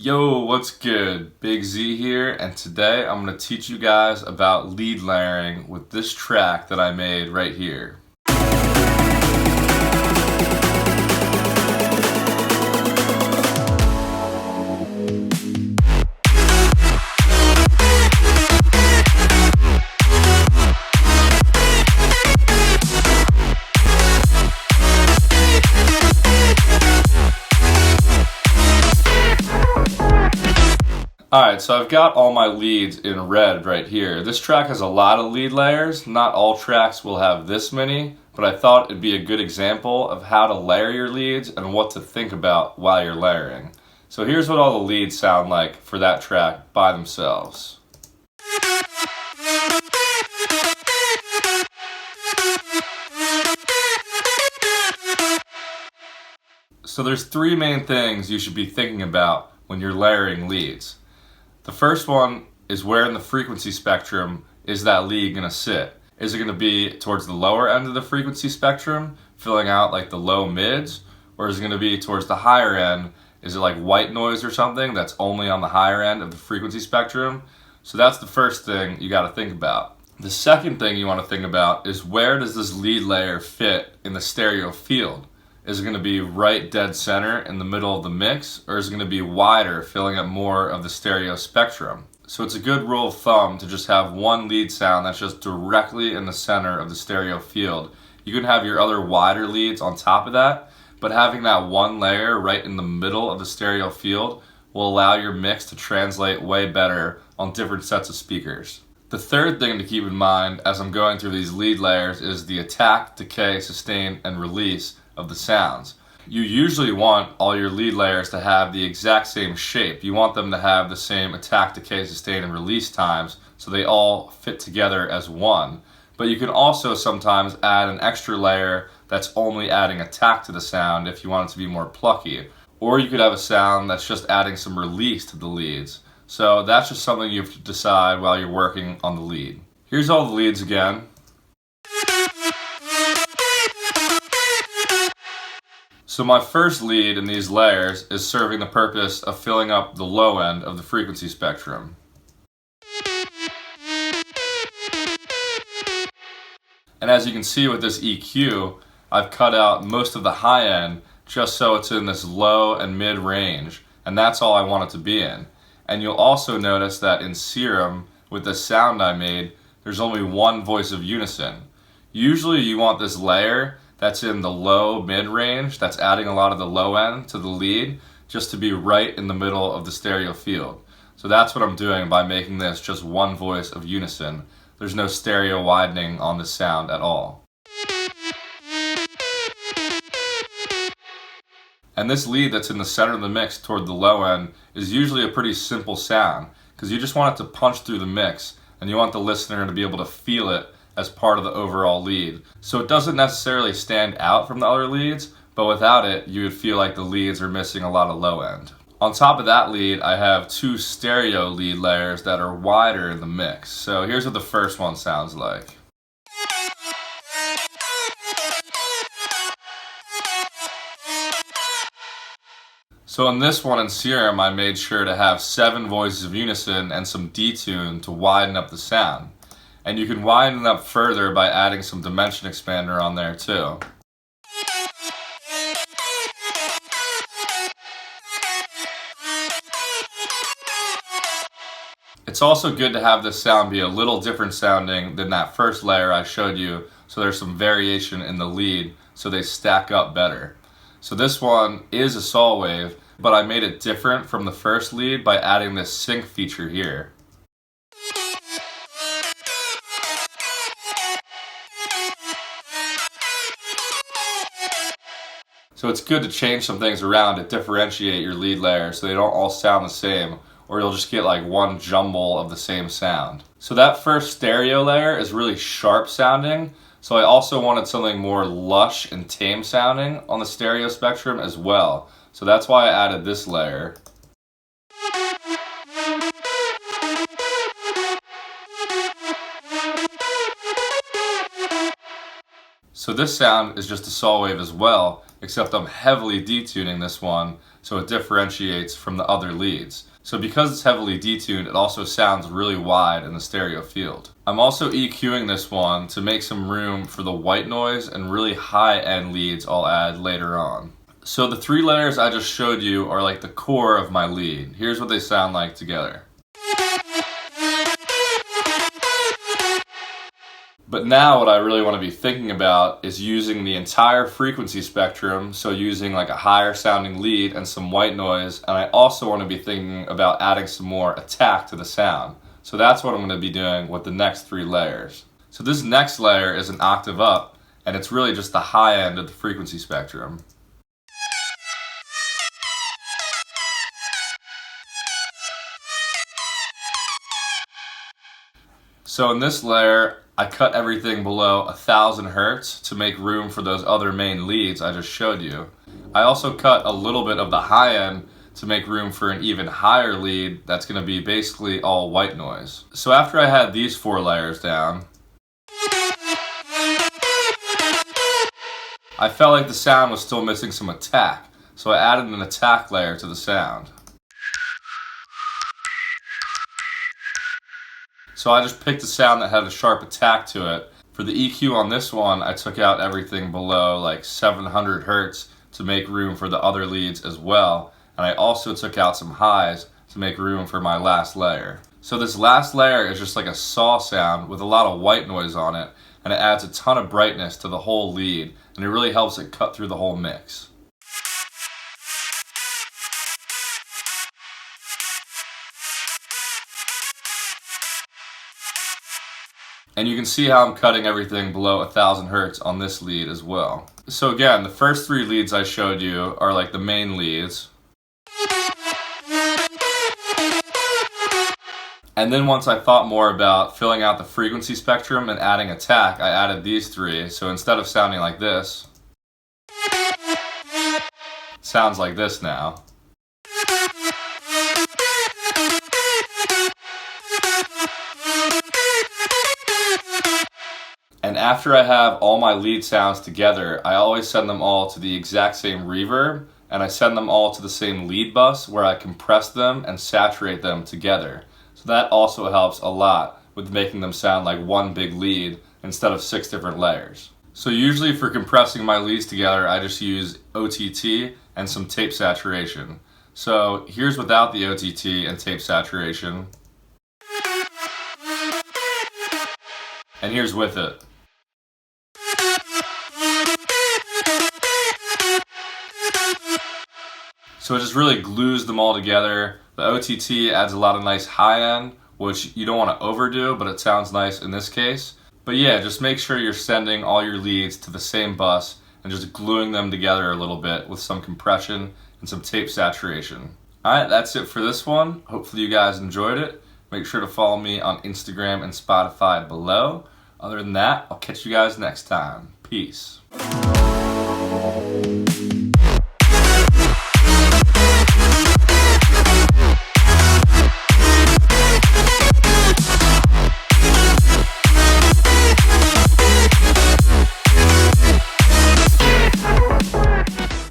Yo, what's good? Big Z here, and today I'm going to teach you guys about lead layering with this track that I made right here. Alright, so I've got all my leads in red right here. This track has a lot of lead layers. Not all tracks will have this many, but I thought it'd be a good example of how to layer your leads and what to think about while you're layering. So here's what all the leads sound like for that track by themselves. So there's three main things you should be thinking about when you're layering leads. The first one is where in the frequency spectrum is that lead going to sit? Is it going to be towards the lower end of the frequency spectrum, filling out like the low mids? Or is it going to be towards the higher end? Is it like white noise or something that's only on the higher end of the frequency spectrum? So that's the first thing you got to think about. The second thing you want to think about is where does this lead layer fit in the stereo field? Is it going to be right dead center in the middle of the mix, or is it going to be wider, filling up more of the stereo spectrum? So it's a good rule of thumb to just have one lead sound that's just directly in the center of the stereo field. You can have your other wider leads on top of that, but having that one layer right in the middle of the stereo field will allow your mix to translate way better on different sets of speakers. The third thing to keep in mind as I'm going through these lead layers is the attack, decay, sustain, and release of the sounds. You usually want all your lead layers to have the exact same shape. You want them to have the same attack, decay, sustain, and release times so they all fit together as one. But you can also sometimes add an extra layer that's only adding attack to the sound if you want it to be more plucky. Or you could have a sound that's just adding some release to the leads. So that's just something you have to decide while you're working on the lead. Here's all the leads again. So my first lead in these layers is serving the purpose of filling up the low end of the frequency spectrum. And as you can see with this EQ, I've cut out most of the high end just so it's in this low and mid range, and that's all I want it to be in. And you'll also notice that in Serum, with the sound I made, there's only one voice of unison. Usually you want this layer that's in the low mid range, that's adding a lot of the low end to the lead, just to be right in the middle of the stereo field. So that's what I'm doing by making this just one voice of unison. There's no stereo widening on this sound at all. And this lead that's in the center of the mix toward the low end is usually a pretty simple sound, because you just want it to punch through the mix, and you want the listener to be able to feel it as part of the overall lead. So it doesn't necessarily stand out from the other leads, but without it, you would feel like the leads are missing a lot of low end. On top of that lead, I have two stereo lead layers that are wider in the mix. So here's what the first one sounds like. So in this one in Serum, I made sure to have 7 voices of unison and some detune to widen up the sound. And you can widen it up further by adding some dimension expander on there too. It's also good to have this sound be a little different sounding than that first layer I showed you, so there's some variation in the lead so they stack up better. So this one is a saw wave, but I made it different from the first lead by adding this sync feature here. So it's good to change some things around to differentiate your lead layers so they don't all sound the same, or you'll just get like one jumble of the same sound. So that first stereo layer is really sharp sounding, so I also wanted something more lush and tame sounding on the stereo spectrum as well. So that's why I added this layer. So this sound is just a saw wave as well, except I'm heavily detuning this one, so it differentiates from the other leads. So because it's heavily detuned, it also sounds really wide in the stereo field. I'm also EQing this one to make some room for the white noise and really high-end leads I'll add later on. So the 3 layers I just showed you are like the core of my lead. Here's what they sound like together. But now what I really want to be thinking about is using the entire frequency spectrum, so using like a higher sounding lead and some white noise, and I also want to be thinking about adding some more attack to the sound. So that's what I'm going to be doing with the next 3 layers. So this next layer is an octave up, and it's really just the high end of the frequency spectrum. So in this layer, I cut everything below 1000 hertz to make room for those other main leads I just showed you. I also cut a little bit of the high end to make room for an even higher lead that's going to be basically all white noise. So after I had these 4 layers down, I felt like the sound was still missing some attack, so I added an attack layer to the sound. So I just picked a sound that had a sharp attack to it. For the EQ on this one, I took out everything below like 700 hertz to make room for the other leads as well. And I also took out some highs to make room for my last layer. So this last layer is just like a saw sound with a lot of white noise on it, and it adds a ton of brightness to the whole lead, and it really helps it cut through the whole mix. And you can see how I'm cutting everything below 1000 hertz on this lead as well. So again, the first 3 leads I showed you are like the main leads. And then once I thought more about filling out the frequency spectrum and adding attack, I added these 3. So instead of sounding like this, it sounds like this now. And after I have all my lead sounds together, I always send them all to the exact same reverb, and I send them all to the same lead bus where I compress them and saturate them together. So that also helps a lot with making them sound like one big lead instead of 6 different layers. So usually for compressing my leads together, I just use OTT and some tape saturation. So here's without the OTT and tape saturation. And here's with it. So it just really glues them all together. The OTT adds a lot of nice high end, which you don't want to overdo, but it sounds nice in this case. But yeah, just make sure you're sending all your leads to the same bus and just gluing them together a little bit with some compression and some tape saturation. Alright, that's it for this one. Hopefully you guys enjoyed it. Make sure to follow me on Instagram and Spotify below. Other than that, I'll catch you guys next time. Peace.